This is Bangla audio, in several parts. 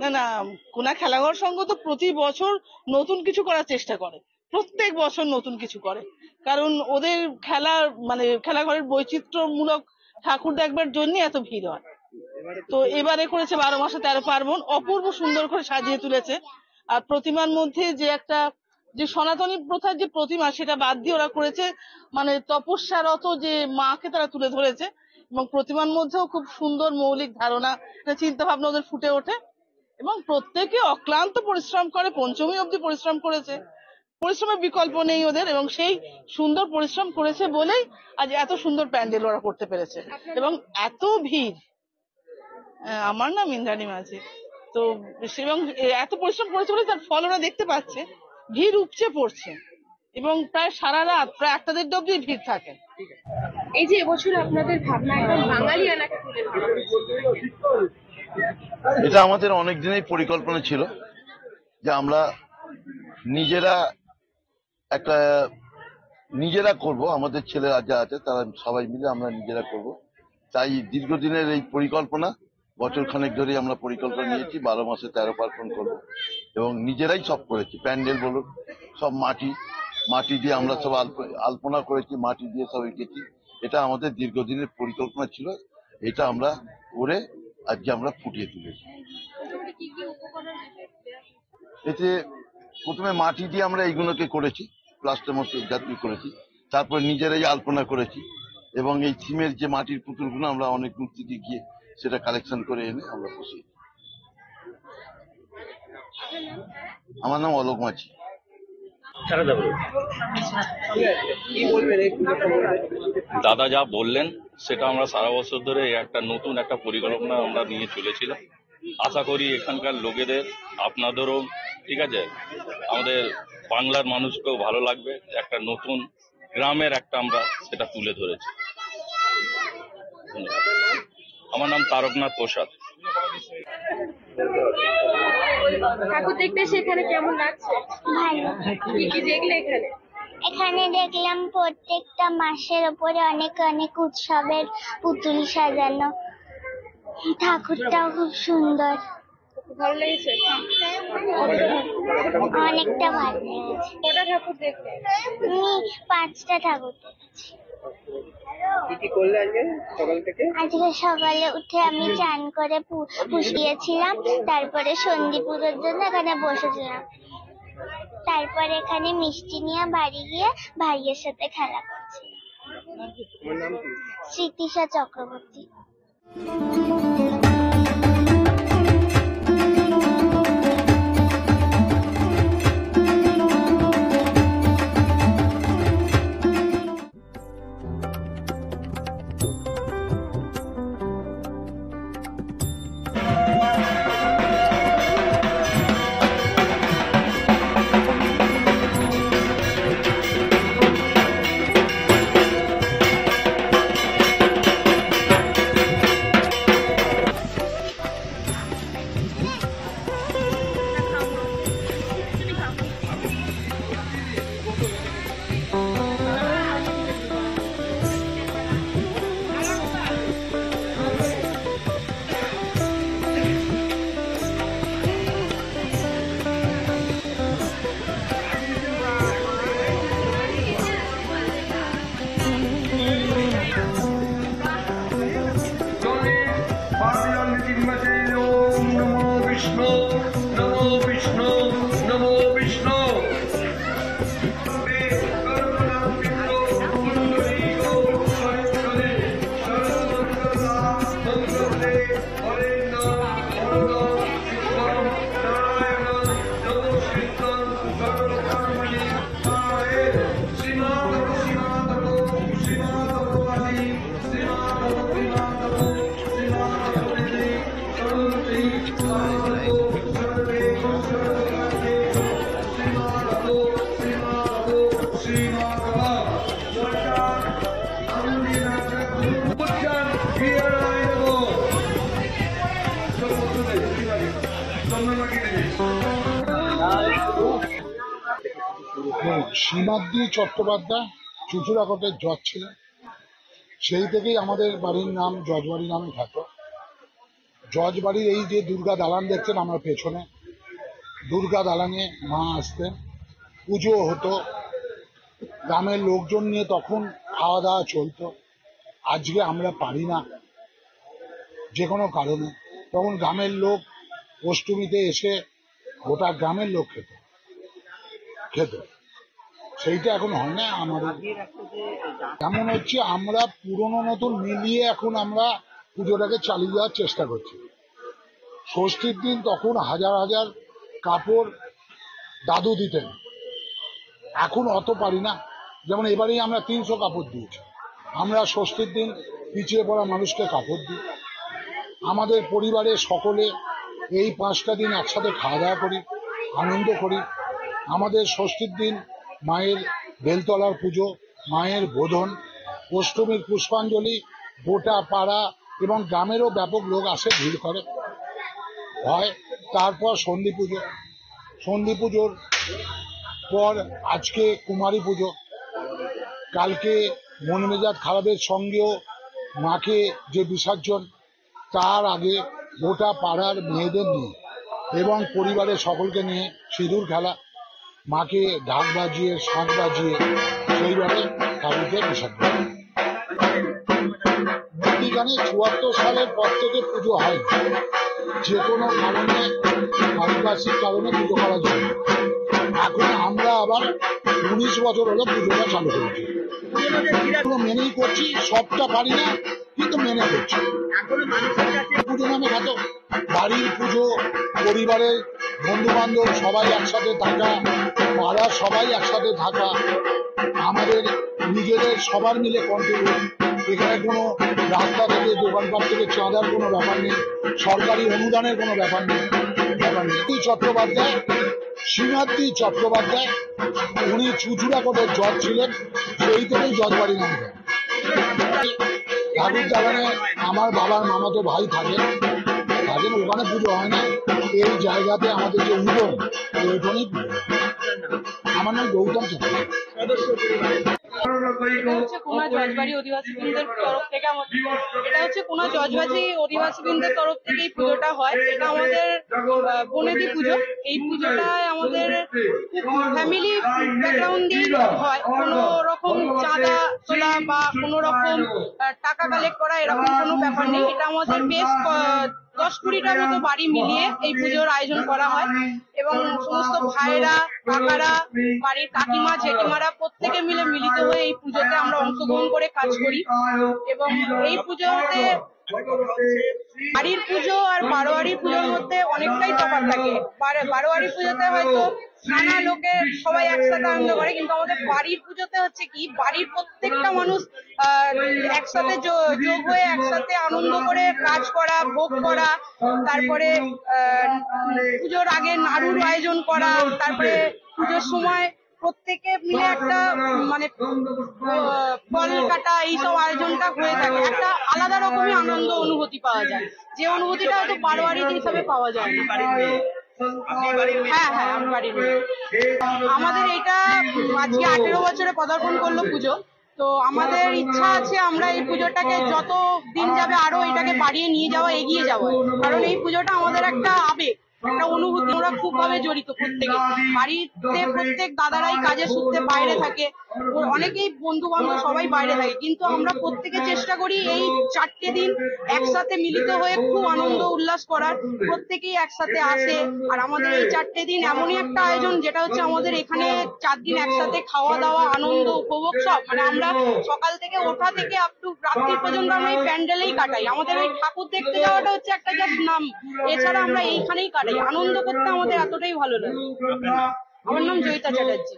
না না, কোনা খেলাঘর সংঘ তো প্রতি বছর নতুন কিছু করার চেষ্টা করে, প্রত্যেক বছর নতুন কিছু করে, কারণ ওদের খেলাঘরের বৈচিত্র্যমূলক ঠাকুর দেখবার জন্য এত ভিড় হয়। তো এবারে করেছে 12 মাসে 13 পার্বণ, অপূর্ব সুন্দর করে সাজিয়ে তুলেছে। আর প্রতিমার মধ্যে যে সনাতনী প্রথার যে প্রতিমা, সেটা বাদ দিয়ে ওরা করেছে তপস্যারত যে মাকে তারা তুলে ধরেছে, এবং প্রতিমার মধ্যেও খুব সুন্দর মৌলিক ধারণা, চিন্তা ভাবনা ওদের ফুটে ওঠে, এবং প্রত্যেকে অক্লান্ত পরিশ্রম করে, পঞ্চমী অবধি পরিশ্রম করেছে, পরিশ্রমের বিকল্প নেই ওদের, এবং সেই সুন্দর পরিশ্রম করেছে বলেই আজ এত সুন্দর প্যান্ডেল ওরা করতে পেরেছে এবং এত ভিড়। আমার নাম ইন্দ্রাণী মাঝি। তো এবং এত পরিশ্রম করেছে বলে তার ফল ওরা দেখতে পাচ্ছে, ভিড় উপচে পড়ছে এবং প্রায় সারা রাত, প্রায় 1টা-1.5 অব্দি ভিড় থাকে। এই যে এবছর আপনাদের ভাবনা একদম বাঙালি আনাকে তুলে ধরা, এটা আমাদের অনেক দিনেই পরিকল্পনা ছিল যে আমরা নিজেরা করব, আমাদের ছেলেরা যা আছে তারা সবাই মিলে আমরা নিজেরা করব। তাই দীর্ঘদিনের এই পরিকল্পনা, বছর খানেক ধরেই আমরা পরিকল্পনা নিয়েছি 12 মাসে 13 পার্বণ করব, এবং নিজেরাই সব করেছি। প্যান্ডেল বলুন, সব মাটি দিয়ে আমরা সব আলপনা করেছি, মাটি দিয়ে সব এঁকেছি। এটা আমাদের দীর্ঘদিনের পরিকল্পনা ছিল, এটা আমরা করে আজকে আমরা ফুটিয়ে তুলেছি। এতে প্রথমে মাটি দিয়ে আমরা এইগুলোকে করেছি, প্লাস্টার মতো জাতীয় করেছি, তারপর নিজেরাই আলপনা করেছি, এবং এই থিমের যে মাটির পুতুলগুলো আমরা অনেক দূর থেকে গিয়ে সেটা কালেকশন করে এনে আমরা বসিয়েছি। আমার নাম অলোক মাঝি। দাদা যা বললেন সেটা আমরা সারা বছর ধরে নতুন একটা পরিকল্পনা আমরা নিয়ে চলেছিলাম। আশা করি এখানকার লোকেদের, আপনাদেরও, ঠিক আছে, আমাদের বাংলার মানুষকেও ভালো লাগবে। একটা নতুন গ্রামের আমরা সেটা তুলে ধরেছি। আমার নাম তারকনাথ প্রসাদ। ঠাকুর দেখতে সেখানে কেমন লাগছে? ভালো। কি কি দেখলে এখানে? এখানে দেখলাম প্রত্যেকটা মাসের ওপরে অনেক অনেক উৎসবের পুতুল সাজানো, ঠাকুরটাও খুব সুন্দর। ভালো লেগেছে? অনেকটা ভালো লেগেছে। কটা ঠাকুর দেখলে? আমি 5টা ঠাকুর দেখেছি। আজকে সকালে উঠে আমি চান করে পুষিয়েছিলাম, তারপরে সন্ধি পুজোর জন্য এখানে বসেছিলাম, তারপরে এখানে মিষ্টি নিয়ে বাড়ি গিয়ে ভাইয়ের সাথে খেলা করছি। স্মৃতিশা চক্রবর্তী। সীমাদ্রি চট্টোপাধ্যায় চুচুড়াকোটের জজ ছিলেন, সেই থেকেই আমাদের বাড়ির নাম জজবাড়ি নামে থাকো। জজবাড়ির এই যে দুর্গা দালান দেখছেন আমার পেছনে, দুর্গা দালানে মা আসতেন, পুজো হতো, গ্রামের লোকজন নিয়ে তখন খাওয়া দাওয়া চলতো। আজকে আমরা পারি না যে কোনো কারণে। তখন গ্রামের লোক অষ্টমীতে এসে গোটা গ্রামের লোক খেত, সেইটা এখন হয় না। আমাদের এমন হচ্ছে আমরা পুরনো নতুন মিলিয়ে এখন আমরা পুজোটাকে চালিয়ে যাওয়ার চেষ্টা করছি। ষষ্ঠীর দিন তখন হাজার হাজার কাপড় দাদু দিতেন, এখন অত পারি না। যেমন এবারেই আমরা 300 কাপড় দিয়েছি। আমরা ষষ্ঠীর দিন পিছিয়ে পড়া মানুষকে কাপড় দিই। আমাদের পরিবারের সকলে এই 5টা দিন একসাথে খাওয়া দাওয়া করি, আনন্দ করি। আমাদের ষষ্ঠীর দিন মায়ের বেলতলার পুজো, মায়ের বোধন, অষ্টমীর পুষ্পাঞ্জলি, গোটা পাড়া এবং গ্রামেরও ব্যাপক লোক আসে, ভিড় করে হয়। তারপর সন্ধি পুজো, সন্ধি পুজোর পর আজকে কুমারী পুজো, কালকে মন মেজাজ খারাপের সঙ্গেও মাকে যে বিসর্জন, তার আগে গোটা পাড়ার মেয়েদের নিয়ে এবং পরিবারের সকলকে নিয়ে সিঁদুর খেলা, মাকে ঢাক বাজিয়ে শাঁখ বাজিয়ে সেইভাবে ঠাকুরকে বিসর্জন। মধ্যিখানে 74 সালের পর থেকে পুজো হয়, যে কোনো কারণে পারিপার্শ্বিক কারণে পুজো করা যায়। এখন আমরা আবার 19 বছর হলো পুজোটা চালু করেছি। মেনেই করছি, সবটা পারি না কিন্তু মেনে করছি। পুজো নামে খ্যাত, বাড়ির পুজো, পরিবারের বন্ধু বান্ধব সবাই একসাথে থাকা, পাড়ার সবাই একসাথে থাকা, আমাদের নিজেদের সবার মিলে কন্ট্রিবিউট। এখানে কোনো রাস্তা থেকে দোকানপাট থেকে চাঁদার কোনো ব্যাপার নেই, সরকারি অনুদানের কোনো ব্যাপার নেই। চট্টোপাধ্যায়, সিংহাদ্রি চট্টোপাধ্যায়, উনি চুচুড়াকোটের জজ ছিলেন, সেই থেকেই জজবাড়ি নাম দেন। ঠাকুর দালানে আমার বাবার মামাতো ভাই থাকেন, ওখানে পুজো হয় না। এই জায়গাতে আমাদের যে উঠোন, ওইখানেই পুজো। আমার নাম গৌতম চক্রবর্তী। এটা হচ্ছে কোনা জজবাড়ি অধিবাসীবৃন্দের তরফ থেকে এটা হচ্ছে কোনা জজবাড়ি অধিবাসীবৃন্দের তরফ থেকে এই পুজোটা হয়। এটা আমাদের বনেদি পুজো। এই পুজোটায় আমাদের খুব ফ্যামিলি ব্যাকগ্রাউন্ড দিয়ে হয়। কোনো রকম চাঁদা তোলা বা কোনো রকম টাকা কালেক্ট করা এরকম কোনো ব্যাপার নেই। এটা আমাদের বেশ 10-20টার মতো বাড়ি মিলিয়ে এই পুজোর আয়োজন করা হয় এবং সমস্ত ভাইরা, কাকারা, বাড়ির কাকিমা, জেঠিমারা প্রত্যেকে মিলে মিলিত হয়ে এই পুজোতে আমরা অংশগ্রহণ করে কাজ করি। এবং এই পুজোতে বাড়ির পুজো আর বারোয়ারি পুজোর মধ্যে অনেকটাই তফাৎ থাকে। বারোয়ারি পুজোতে হয়তো নানা লোকে সবাই একসাথে আনন্দ করে, কিন্তু আমাদের বাড়ির পুজোতে হচ্ছে কি, বাড়ির প্রত্যেকটা মানুষ একসাথে যোগ হয়ে একসাথে আনন্দ করে কাজ করা, ভোগ করা, তারপরে পুজোর আগে নাড়ুর আয়োজন করা, তারপরে পুজোর সময় প্রত্যেকে মিলে একটা মানে ফল কাটা, এইসব আয়োজনটা হয়ে থাকে। একটা আলাদা রকমের আনন্দ অনুভূতি পাওয়া যায়, যে অনুভূতিটা হয়তো বারোয়ারি হিসাবে পাওয়া যায় না। হ্যাঁ, আমি বাড়ির মেয়ে। আমাদের এটা আজকে 18 বছরে পদার্পণ করলো পুজো। তো আমাদের ইচ্ছা আছে আমরা এই পুজোটাকে যত দিন যাবে আরো এটাকে বাড়িয়ে নিয়ে যাওয়া, এগিয়ে যাওয়া। কারণ এই পুজোটা আমাদের একটা আবেগ, একটা অনুভূতি। আমরা খুব ভাবে জড়িত প্রত্যেকে। বাড়িতে প্রত্যেক দাদারাই কাজের সূত্রে বাইরে থাকে, অনেকেই বন্ধু বান্ধব সবাই বাইরে থাকে, কিন্তু আমরা প্রত্যেকে চেষ্টা করি এই 4টে দিন একসাথে মিলিত হয়ে খুব আনন্দ উল্লাস করার। প্রত্যেকেই একসাথে আসে। আর আমাদের এই 4টে দিন এমনই একটা আয়োজন, যেটা হচ্ছে আমাদের এখানে 4 দিন একসাথে খাওয়া দাওয়া, আনন্দ উপভোগ সব। মানে আমরা সকাল থেকে ওঠা থেকে আপ টু রাত্রি পর্যন্ত আমরা এই প্যান্ডেলেই কাটাই। আমাদের ওই ঠাকুর দেখতে যাওয়াটা হচ্ছে একটা জাস্ট নাম, এছাড়া আমরা এইখানেই কাটাই। আনন্দ করতে আমাদের এতটাই ভালো লাগে। আমার নাম জয়িতা চ্যাটার্জি।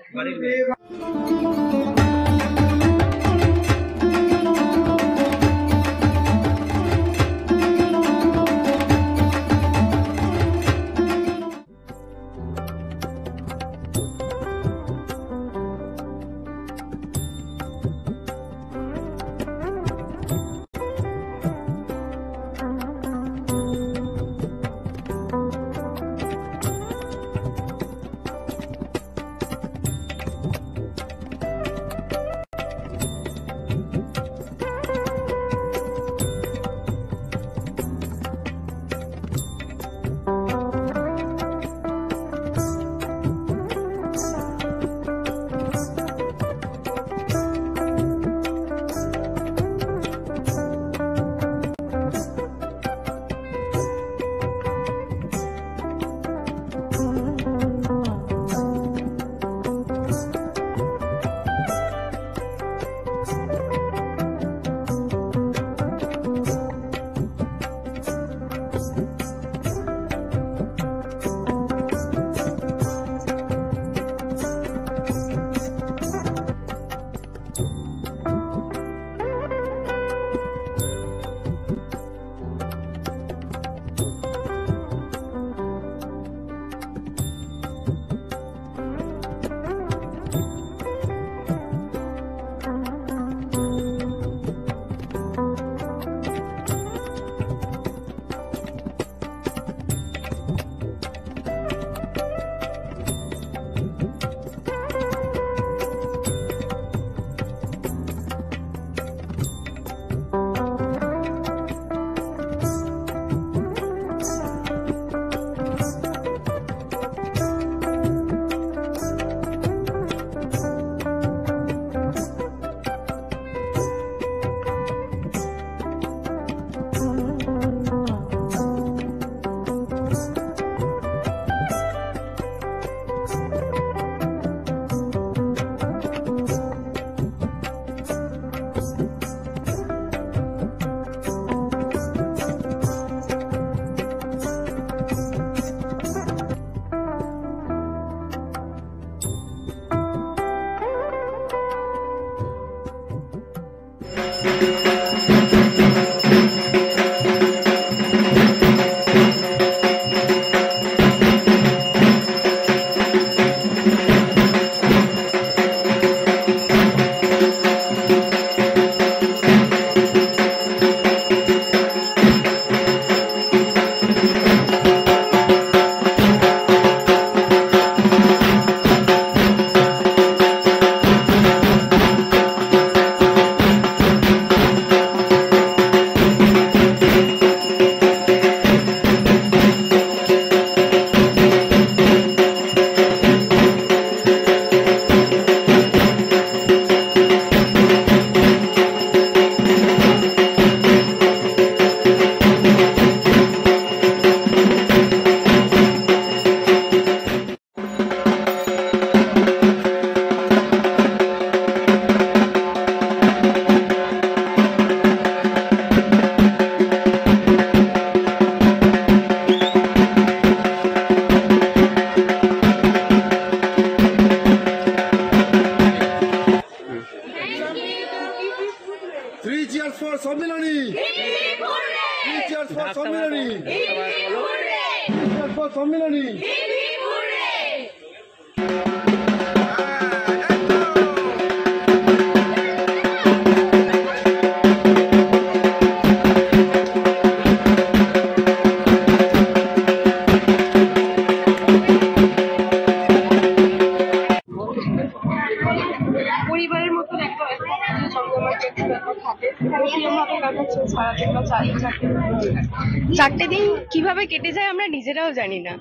4টে দিন কিভাবে কেটে যায় আমরা নিজেরাও জানি না।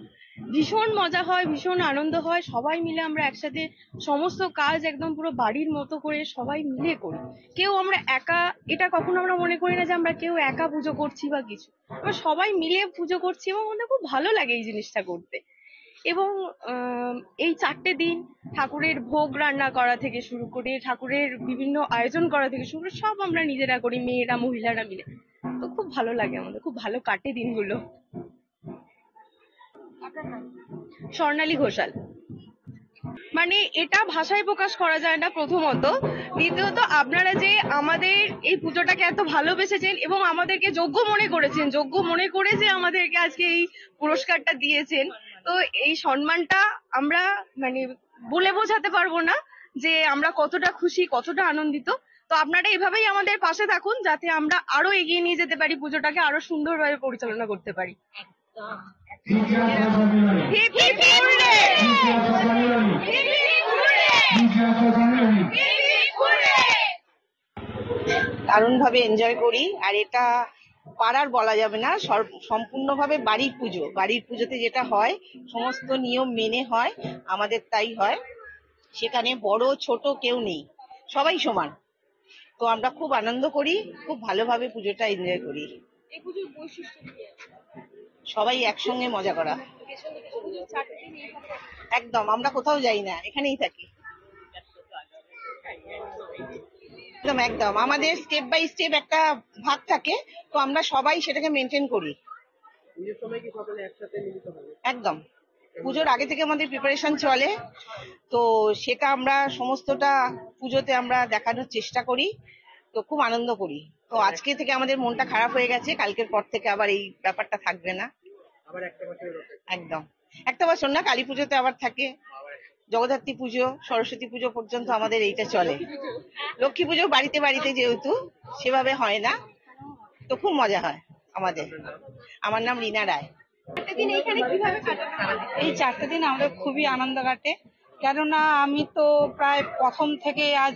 ভীষণ মজা হয়, ভীষণ আনন্দ হয়, সবাই মিলে আমরা একসাথে সমস্ত কাজ একদম পুরো বাড়ির মতো করে সবাই মিলে করি। কেউ আমরা একা, এটা কখনো আমরা মনে করি না যে আমরা কেউ একা পুজো করছি বা কিছু, আমরা সবাই মিলে পুজো করছি এবং আমাদের খুব ভালো লাগে এই জিনিসটা করতে। এবং এই 4টে দিন ঠাকুরের ভোগ রান্না করা থেকে শুরু করে ঠাকুরের বিভিন্ন আয়োজন করা থেকে শুরু করে সব আমরা নিজেরা করি, মেয়েরা মহিলারা মিলে। তো খুব ভালো লাগে, আমাদের খুব ভালো কাটে দিনগুলো। স্বর্ণালী ঘোষাল। মানে এটা ভাষায় প্রকাশ করা যায় না প্রথমত। দ্বিতীয়ত আপনারা যে আমাদের এই পুজোটাকে এত ভালোবেসেছেন এবং আমাদেরকে যোগ্য মনে করেছেন, যোগ্য মনে করে যে আমাদেরকে আজকে এই পুরস্কারটা দিয়েছেন, তো এই সম্মানটা আমরা মানে বলে বোঝাতে পারবো না যে আমরা কতটা খুশি, কতটা আনন্দিত। তো আপনারা এভাবেই আমাদের পাশে থাকুন যাতে আমরা আরো এগিয়ে নিয়ে যেতে পারি, পুজোটাকে আরো সুন্দরভাবে পরিচালনা করতে পারি। Hip hip hooray! Hip hip hooray! Hip hip hooray! দারুণভাবে এনজয় করি। আর এটা পাড়ার বলা যাবে না, সম্পূর্ণভাবে বাড়ির পুজো। বাড়ির পুজোতে যেটা হয় সমস্ত নিয়ম মেনে হয়, আমাদের তাই হয়। সেখানে বড় ছোট কেউ নেই, সবাই সমান। তো আমরা খুব আনন্দ করি, খুব ভালোভাবে পুজোটা এনজয় করি। এই পুজোর বৈশিষ্ট্য কি? সবাই একসঙ্গে মজা করা। একদম, আমরা কোথাও যাই না, এখানেই থাকি। একদম একদম, আমাদের স্টেপ বাই স্টেপ একটা ভাগ থাকে, তো আমরা সবাই সেটাকে মেনটেন করি। একদম, পুজোর আগে থেকে আমাদের প্রিপারেশন চলে, তো সেটা আমরা সমস্তটা পুজোতে আমরা দেখানোর চেষ্টা করি। তো খুব আনন্দ করি। তো আজকে থেকে আমাদের মনটা খারাপ হয়ে গেছে, কালকের পর থেকে আবার এই ব্যাপারটা থাকবে না। একদম, একটা বছর না, কালী পুজোতে আবার থাকে, জগদ্ধাত্রী পুজো, সরস্বতী পুজো পর্যন্ত আমাদের এইটা চলে। লক্ষ্মী পুজো বাড়িতে বাড়িতে যেহেতু সেভাবে হয় না, তো খুব মজা হয় আমাদের। আমার নাম রিনা রায়। এই 4টে দিন আমাদের খুবই আনন্দ কাটে, কেননা আমি তো প্রায় প্রথম থেকে আজ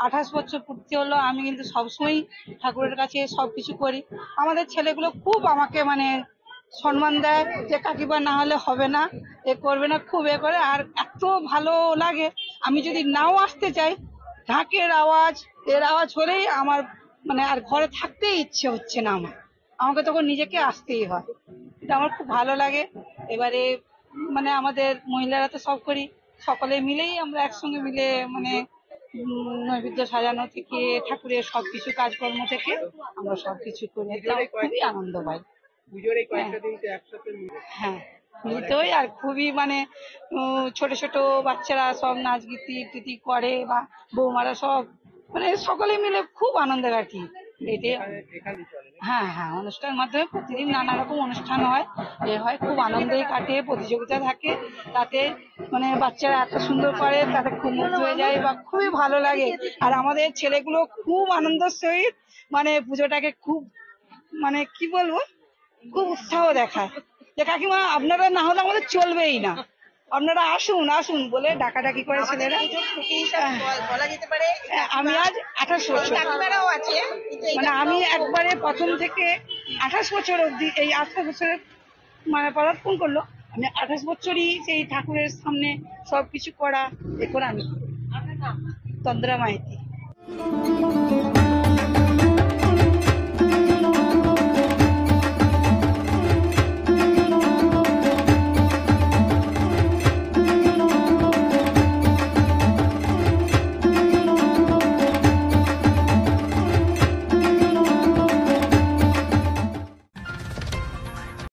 28 বছর পূর্তি হলো। আমি কিন্তু সবসময় ঠাকুরের কাছে সবকিছু করি। আমাদের ছেলেগুলো খুব আমাকে মানে সম্মান দেয় যে কাকিমা না হলে হবে না, এ করবে না, খুব এ করে। আর এত ভালো লাগে, আমি যদি নাও আসতে চাই, ঢাকের আওয়াজ এর আওয়াজ হলেই আমার মানে আর ঘরে থাকতেই ইচ্ছে হচ্ছে না, আমাকে তখন নিজেকে আসতেই হয়। এটা আমার খুব ভালো লাগে। এবারে মানে আমাদের মহিলারা তো সব করি, সকলে মিলেই আমরা একসঙ্গে মিলে মানে নৈবেদ্য সাজানো থেকে ঠাকুরের সবকিছু কাজকর্ম থেকে আমরা সবকিছু করি, খুবই আনন্দ পাই। হ্যাঁ, মিলিতই আর খুবই মানে ছোট ছোট বাচ্চারা সব নাচ গীতি করে বা বৌমারা সব মানে সকলে মিলে খুব আনন্দ কাটি। হ্যাঁ হ্যাঁ, অনুষ্ঠানের মাধ্যমে প্রতিদিন নানা রকম অনুষ্ঠান হয়, এ হয়, খুব আনন্দেই কাটে। প্রতিযোগিতা থাকে, তাতে মানে বাচ্চারা এত সুন্দর করে, তাতে খুব মুগ্ধ হয়ে যায় বা খুবই ভালো লাগে। আর আমাদের ছেলেগুলো খুব আনন্দের সহিত মানে পুজোটাকে খুব মানে কি বলবো, খুব উৎসাহ দেখায় যে কাকিমা আপনারা না হলে আমাদের চলবেই না, আপনারা আসুন আসুন বলে ডাকাডাকি করে ছেলেরা। বলা যেতে পারে আমি আজ 28 বছর, কাকিমারাও আছে, মানে আমি একবারে প্রথম থেকে 28 বছর অব্দি এই 28 বছরের মানে পদার্পণ করলো। আমি 28 বছরই সেই ঠাকুরের সামনে সবকিছু করা এ করে আমি তন্দ্রা মাইতি।